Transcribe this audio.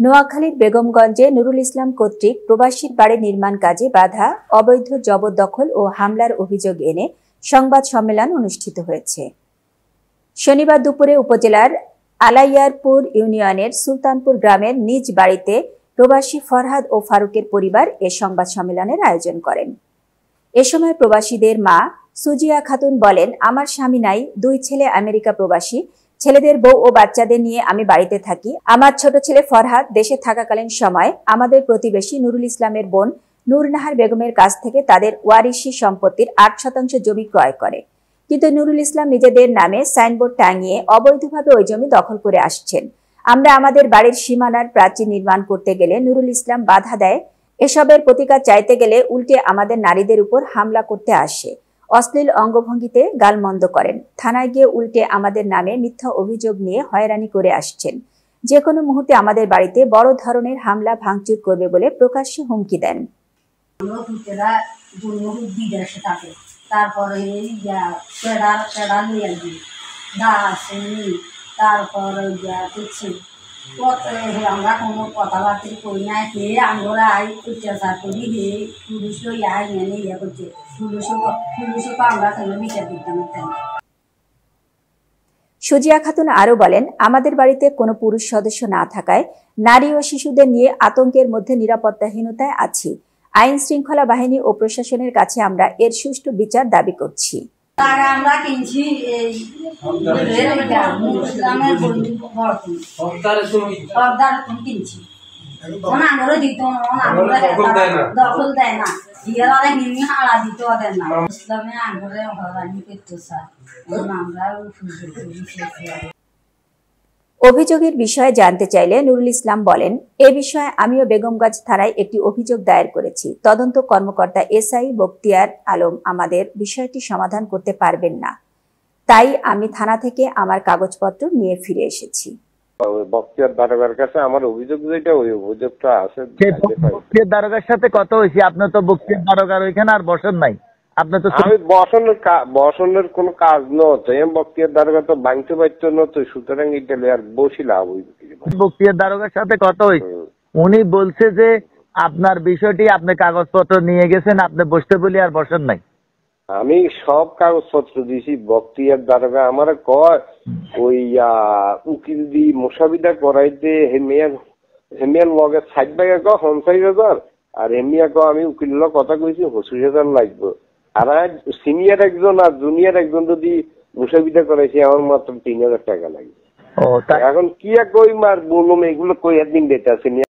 নোয়াখালীর বেগমগঞ্জে নুরুল ইসলাম কর্তৃক প্রবাসীর বাড়ি নির্মাণ কাজে বাধা, অবৈধ জবরদখল ও হামলার অভিযোগ এনে সংবাদ সম্মেলন অনুষ্ঠিত হয়েছে। শনিবার দুপুরে উপজেলার আলাইয়ারপুর ইউনিয়নের সুলতানপুর গ্রামের নিজ বাড়িতে প্রবাসী ফরহাদ ও ফারুকের পরিবার এ সংবাদ সম্মেলনের আয়োজন করেন। এ সময় প্রবাসীদের মা সুজিয়া খাতুন বলেন, আমার স্বামী নাই, 2 ছেলে আমেরিকা প্রবাসী, ছেলেদের বউ ও বাচ্চাদের নিয়ে আমি বাড়িতে থাকি। আমার ছোট ছেলে ফরহাদ দেশে থাকাকালীন সময় আমাদের প্রতিবেশী নুরুল ইসলামের বোন নূরনাহার বেগমের কাছ থেকে তাদের ওয়ারিশি সম্পত্তির 8% জমি ক্রয় করে, কিন্তু নুরুল ইসলাম নিজেদের নামে সাইনবোর্ড টাঙিয়ে অবৈধভাবে ওই জমি দখল করে আসছেন। আমরা আমাদের বাড়ির সীমানার প্রাচীর নির্মাণ করতে গেলে নুরুল ইসলাম বাধা দেয়। এসবের প্রতিকার চাইতে গেলে উল্টে আমাদের নারীদের উপর হামলা করতে আসে, অশ্লীল অঙ্গভঙ্গিতে গালমন্দ করেন। থানায় গিয়ে উল্টে আমাদের নামে মিথ্যা অভিযোগ নিয়ে হয়রানি করে আসছেন। যে কোনো মুহূর্তে আমাদের বাড়িতে বড় ধরনের হামলা ভাঙচুর করবে বলে প্রকাশ্যে হুমকি দেন। তারপরে আমরা কোনো কথাবার্তা করি না, হে আমরা অত্যাচার করি, হে পুলিশ ইয়ে করছে, পুলিশকে আমরা কোনো বিচার দিতাম। সুজিয়া খাতুন আরো বলেন, আমাদের বাড়িতে কোনো পুরুষ সদস্য না থাকায় নারী ও শিশুদের নিয়ে আতঙ্কের মধ্যে নিরাপত্তাহীনতায় আছি। আইন শৃঙ্খলা বাহিনী ও প্রশাসনের কাছে আমরা এর সুষ্ঠু বিচার দাবি করছি। আমরা কিনছি কিনছি দখল দেয় না, হারা দিত না, ইসলামে আঙ্গুরে হরানি করতে চায়। আমরা অভিযোগের বিষয়ে জানতে চাইলে নুরুল ইসলাম বলেন, এ বিষয়ে আমিও বেগমগঞ্জ থানায় একটি অভিযোগ দায়ের করেছি। তদন্ত কর্মকর্তা এসআই বখতিয়ার আলম আমাদের বিষয়টি সমাধান করতে পারবেন না, তাই আমি থানা থেকে আমার কাগজপত্র নিয়ে ফিরে এসেছি। বখতিয়ার দারোগার কাছে আমার অভিযোগ যেটা, ওই অভিযোগটা আছে। বখতিয়ার দারোগার সাথে কত হয়েছে? আপনি তো বখতিয়ার দারোগার ওইখানে আর বসেন নাই। আপনি তো আমি বসনের কোন কাজ নয়, বখতিয়ার দারোগা তো ভাঙতে পারতো না, তো সুতরাং এটা আর বসি লাভ হইবে। বখতিয়ার দারোগার সাথে কত হয়েছে? উনি বলছে যে আপনার বিষয়টি আপনি কাগজপত্র নিয়ে গেছেন, আপনি বসতে বলি আর বসেন নাই। আমি সব কাগজপত্র দিয়েছি। বখতিয়ার দারোগা আমার কয় ওই উকিল দি মোসাবিদা করাইতে হেমিয়ার লগে 60 টাকা কয় 50,000, আর হেমিয়া কয় আমি উকিল কথা কইছি 25,000 লাগবে। আর সিনিয়র একজন আর জুনিয়র একজন যদি মুসাবিদা করাইছি আমার মাত্র 3,000 টাকা লাগবে। এখন কি কই মার বললাম, এগুলো কই একদিন দিতে আছে নি,